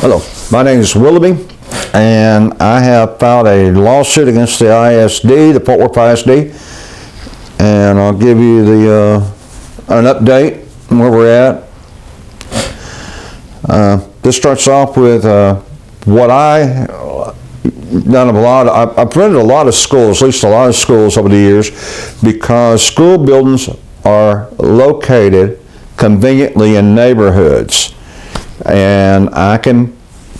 Hello, my name is Willoughby, and I have filed a lawsuit against the ISD, the Fort Worth ISD, and I'll give you an update on where we're at. This starts off with what I've rented a lot of schools, at least a lot of schools over the years, because school buildings are located conveniently in neighborhoods. And I can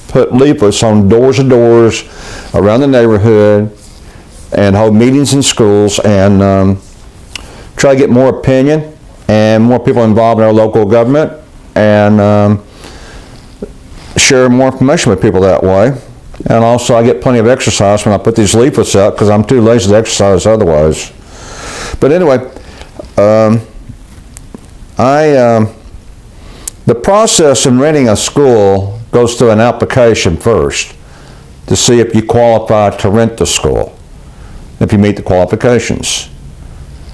put leaflets on doors and doors around the neighborhood and hold meetings in schools and try to get more opinion and more people involved in our local government and share more information with people that way. And also I get plenty of exercise when I put these leaflets out because I'm too lazy to exercise otherwise. But anyway, the process in renting a school goes through an application first to see if you qualify to rent the school, if you meet the qualifications.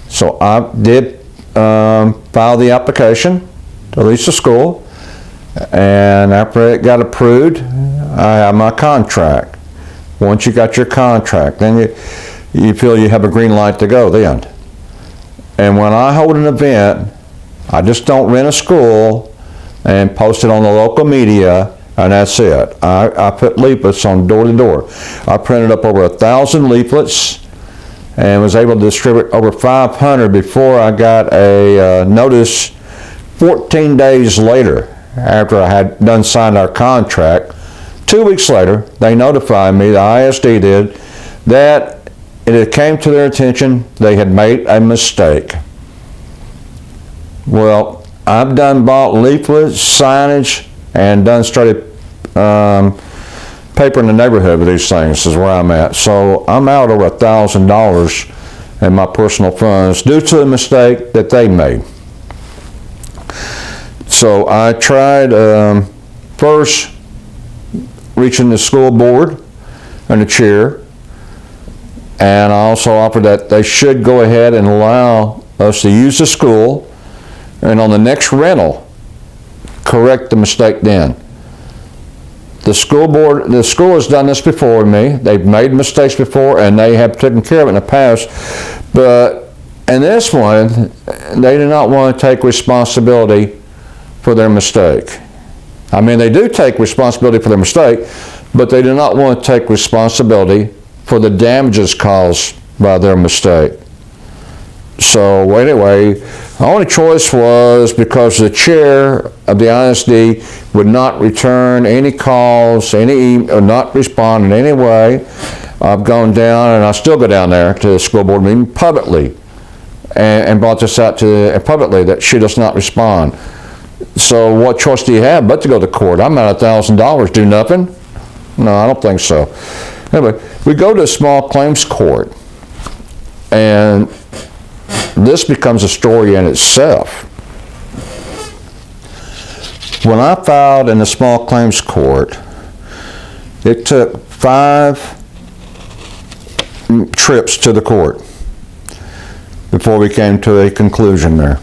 So I did file the application to lease the school, and after it got approved, I have my contract. Once you got your contract, then you feel you have a green light to go then. And when I hold an event, I just don't rent a school and post it on the local media, and that's it. I put leaflets on door to door. I printed up over 1,000 leaflets and was able to distribute over 500 before I got a notice 14 days later after I had done signed our contract. 2 weeks later, they notified me, the ISD did, that it came to their attention they had made a mistake. Well, I've bought leaflets, signage, and started paper in the neighborhood with these things is where I'm at. So I'm out over $1,000 in my personal funds due to the mistake that they made. So I tried first reaching the school board and the chair, and I also offered that they should go ahead and allow us to use the school, and on the next rental, correct the mistake then. The school has done this before me. They've made mistakes before, and they have taken care of it in the past. But in this one, they do not want to take responsibility for their mistake. I mean, they do take responsibility for their mistake, but they do not want to take responsibility for the damages caused by their mistake. So anyway, the only choice was because the chair of the ISD would not return any calls, or not respond in any way. I've gone down, and I still go down there to the school board meeting publicly and brought this out to publicly that she does not respond. So what choice do you have but to go to court? I'm at $1,000. Do nothing? No, I don't think so. Anyway, we go to a small claims court, and this becomes a story in itself. When I filed in the small claims court, it took 5 trips to the court before we came to a conclusion there.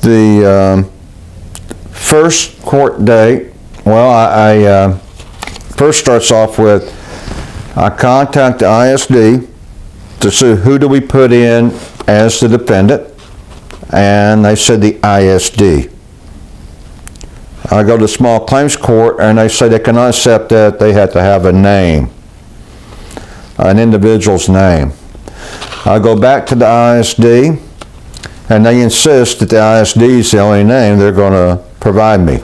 The first court date, well, I first starts off with I contact the ISD to see who do we put in as the defendant, and they said the ISD. I go to the small claims court, and they say they cannot accept that. They have to have a name, an individual's name. I go back to the ISD, and they insist that the ISD is the only name they're going to provide me.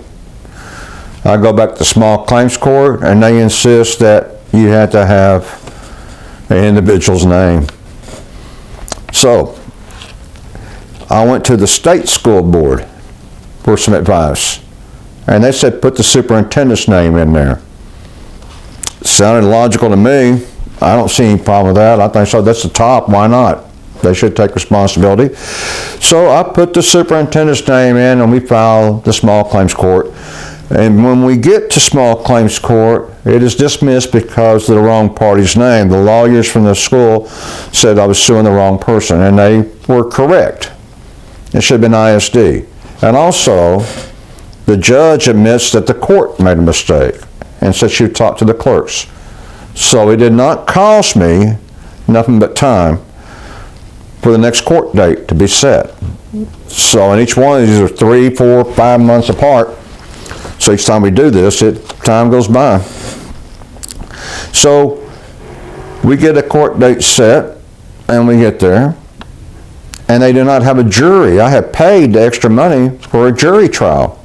I go back to the small claims court, and they insist that you have to have an individual's name. So I went to the state school board for some advice, and they said put the superintendent's name in there. Sounded logical to me. I don't see any problem with that. I think so. That's the top. Why not? They should take responsibility. So I put the superintendent's name in, and we filed the small claims court. And when we get to small claims court, it is dismissed because of the wrong party's name. The lawyers from the school said I was suing the wrong person, and they were correct. It should have been ISD. And also, the judge admits that the court made a mistake and said she would talk to the clerks. So it did not cost me nothing but time for the next court date to be set. So, and each one of these are 3, 4, 5 months apart. So each time we do this, time goes by. So we get a court date set, and we get there, and they do not have a jury. I have paid the extra money for a jury trial.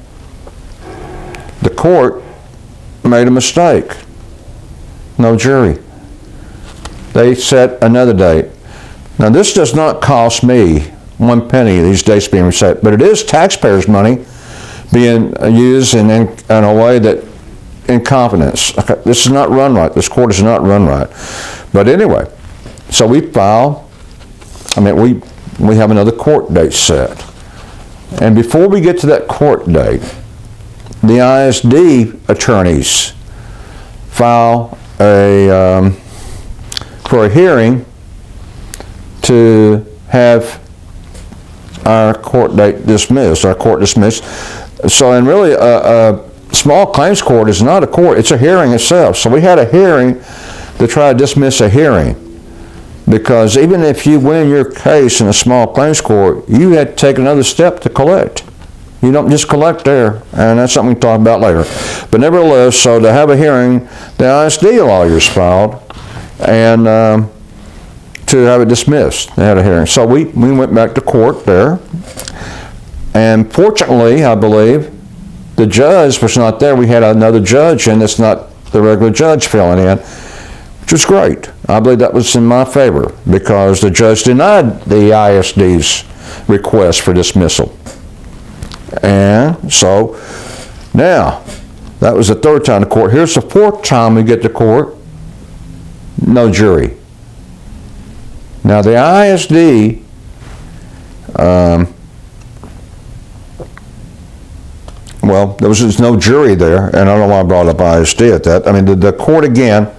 The court made a mistake. No jury. They set another date. Now this does not cost me 1 penny, these dates being reset, but it is taxpayers' money being used in a way that incompetence. Okay, this is not run right. This court is not run right. But anyway, so we file. We have another court date set, and before we get to that court date, the ISD attorneys file for a hearing to have our court date dismissed, our court dismissed. So, and really, a small claims court is not a court, it's a hearing itself. So we had a hearing to try to dismiss a hearing, because even if you win your case in a small claims court, you had to take another step to collect. You don't just collect there, and that's something we can talk about later. But nevertheless, so to have a hearing, the ISD lawyers filed, and to have it dismissed. They had a hearing. So we went back to court there, and fortunately, I believe, the judge was not there. We had another judge, and it's not the regular judge filling in, which was great. I believe that was in my favor, because the judge denied the ISD's request for dismissal. And so now, that was the third time to court. Here's the fourth time we get to court. No jury. Now the ISD well, there was no jury there, and I don't know why I brought up ISD at that. I mean, the court again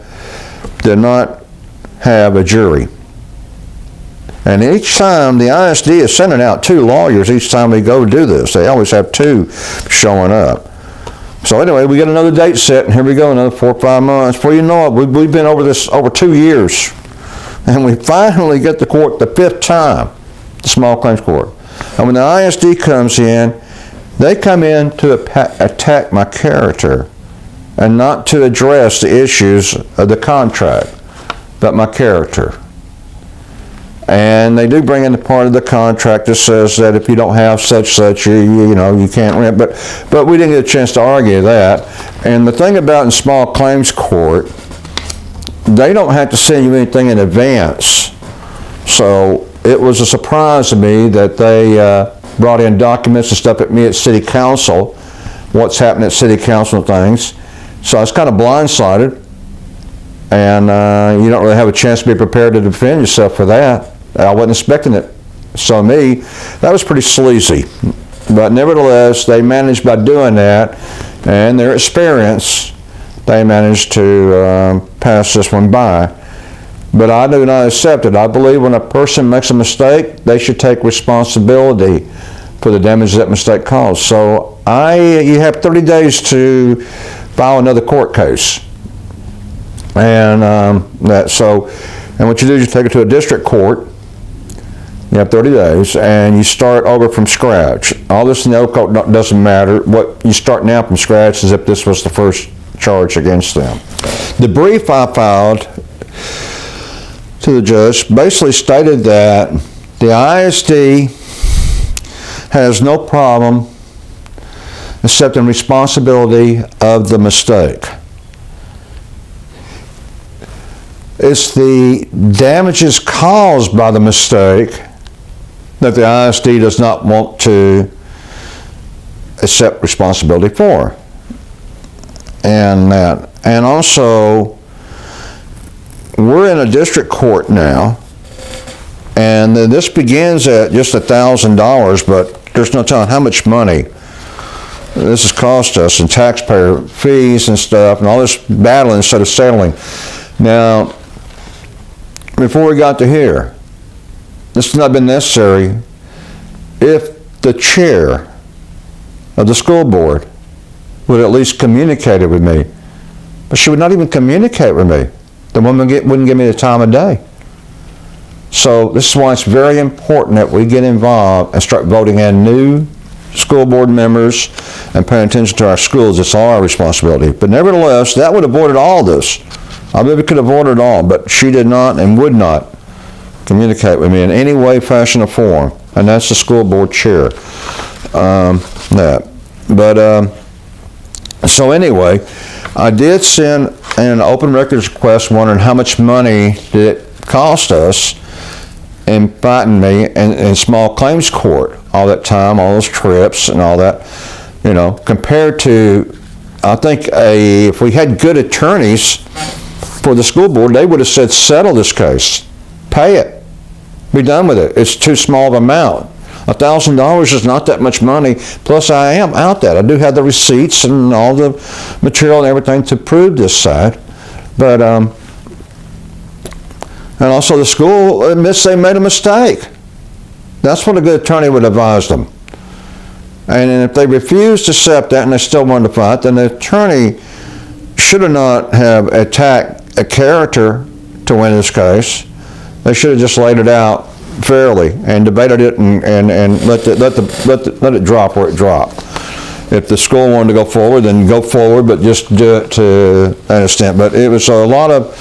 did not have a jury. And each time the ISD is sending out 2 lawyers each time we go do this. They always have 2 showing up. So anyway, we get another date set, and here we go, another 4 or 5 months. Before you know it, we've been over this over 2 years. And we finally get to court the 5th time, the small claims court. And when the ISD comes in, they come in to attack my character and not to address the issues of the contract, but my character. And they do bring in the part of the contract that says that if you don't have such, you can't rent. But we didn't get a chance to argue that. And the thing about in small claims court, they don't have to send you anything in advance. So it was a surprise to me that they brought in documents and stuff at me at City Council, what's happening at City Council and things. So I was kind of blindsided, and you don't really have a chance to be prepared to defend yourself for that. I wasn't expecting it. So that was pretty sleazy. But nevertheless, they managed by doing that, and their experience, they managed to pass this one by. But I do not accept it. I believe when a person makes a mistake, they should take responsibility for the damage that mistake caused. So you have 30 days to file another court case. And and what you do is you take it to a district court. You have 30 days, and you start over from scratch. All this in the old code doesn't matter. What you start now from scratch is if this was the first charge against them. The brief I filed to the judge basically stated that the ISD has no problem accepting responsibility of the mistake. It's the damages caused by the mistake that the ISD does not want to accept responsibility for. And also, we're in a district court now, and this begins at just $1,000, but there's no telling how much money this has cost us in taxpayer fees and stuff, and all this battling instead of settling. Now, before we got to here, this has not been necessary if the chair of the school board would at least communicate with me. But she would not even communicate with me. The woman wouldn't give me the time of day. So this is why it's very important that we get involved and start voting in new school board members and paying attention to our schools. It's all our responsibility. But nevertheless, that would have avoided all this. I believe it could have avoided it all, but she did not and would not communicate with me in any way, fashion, or form. And that's the school board chair. So anyway, I did send an open records request wondering how much money did it cost us in fighting me in small claims court all that time, all those trips and all that, you know, compared to, I think if we had good attorneys for the school board, they would have said, settle this case, pay it, be done with it. It's too small of an amount. $1,000 is not that much money. Plus, I am out that. I do have the receipts and all the material and everything to prove this side. But, and also the school admits they made a mistake. That's what a good attorney would advise them. And if they refuse to accept that and they still want to fight, then the attorney should have not have attacked a character to win this case. They should have just laid it out fairly and debated it and let it drop where it dropped. If the school wanted to go forward, then go forward, but just do it to an extent. But it was a lot of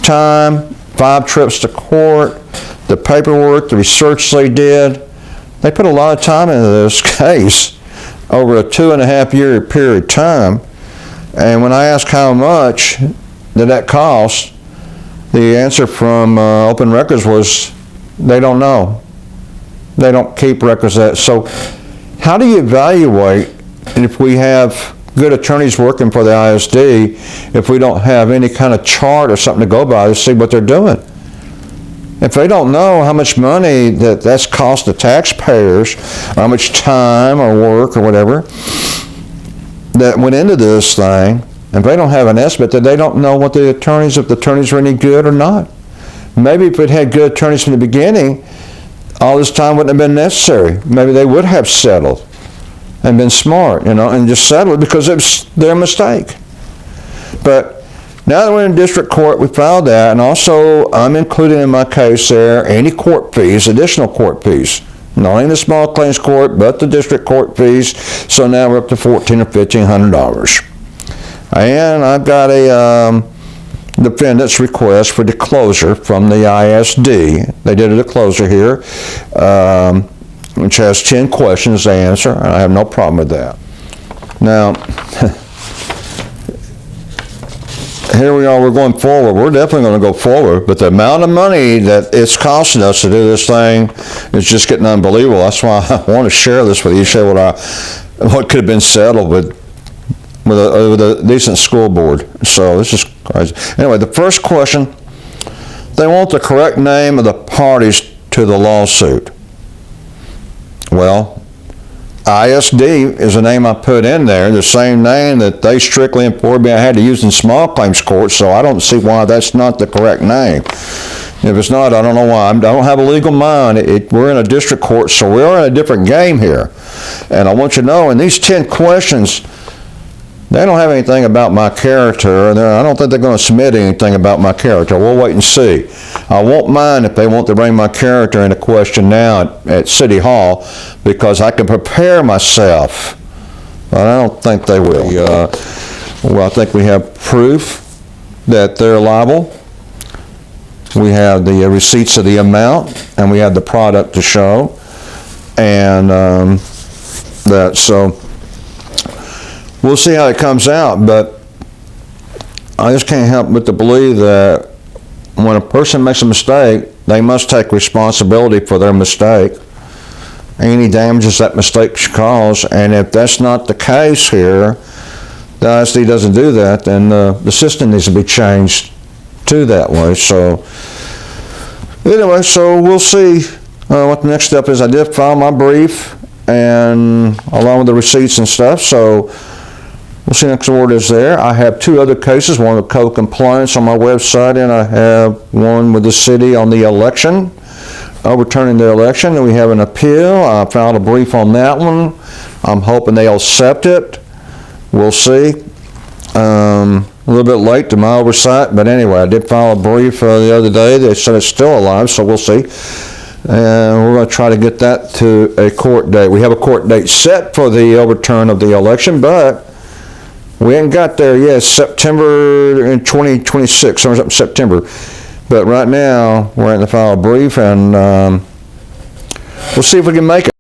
time, 5 trips to court, the paperwork, the research they did. They put a lot of time into this case over a 2.5-year period of time. And when I asked how much did that cost, the answer from Open Records was, they don't know. They don't keep records of that. So how do you evaluate if we have good attorneys working for the ISD if we don't have any kind of chart or something to go by to see what they're doing? If they don't know how much money that's cost the taxpayers, or how much time or work or whatever that went into this thing, and they don't have an estimate, that they don't know what if the attorneys are any good or not. Maybe if it had good attorneys from the beginning, all this time wouldn't have been necessary. Maybe they would have settled and been smart, you know, and just settled because it was their mistake. But now that we're in district court, we filed that, and also I'm including in my case there any court fees, additional court fees. Not only the small claims court, but the district court fees. So now we're up to $1,400 or $1,500. And I've got a defendant's request for disclosure from the ISD. They did a disclosure here, which has 10 questions to answer, and I have no problem with that. Now, here we are, we're going forward. We're definitely going to go forward, but the amount of money that it's costing us to do this thing is just getting unbelievable. That's why I want to share this with you, share what could have been settled with a decent school board. So this is crazy. Anyway, the first question, they want the correct name of the parties to the lawsuit. Well, ISD is the name I put in there, the same name that they strictly informed me I had to use in small claims court, so I don't see why that's not the correct name. If it's not, I don't know why. I don't have a legal mind. We're in a district court, so we're in a different game here. And I want you to know, in these 10 questions, they don't have anything about my character, and I don't think they're going to submit anything about my character. We'll wait and see. I won't mind if they want to bring my character into question now at City Hall, because I can prepare myself, but I don't think they will. Well, I think we have proof that they're liable. We have the receipts of the amount, and we have the product to show, and so we'll see how it comes out, but I just can't help but to believe that when a person makes a mistake, they must take responsibility for their mistake, any damages that mistake should cause, and if that's not the case here, the ISD doesn't do that, then the system needs to be changed to that way. So anyway, so we'll see what the next step is. I did file my brief, and along with the receipts and stuff, so we'll see next word is there. I have 2 other cases, one with code compliance on my website, and I have one with the city on the election, overturning the election, and we have an appeal. I filed a brief on that one. I'm hoping they'll accept it, We'll see. A little bit late to my oversight, but anyway, I did file a brief the other day. They said it's still alive, so we'll see. And we're going to try to get that to a court date. We have a court date set for the overturn of the election, but we ain't got there yet. It's September in 2026, somewhere up in September. But right now, we're in the file brief, and we'll see if we can make it.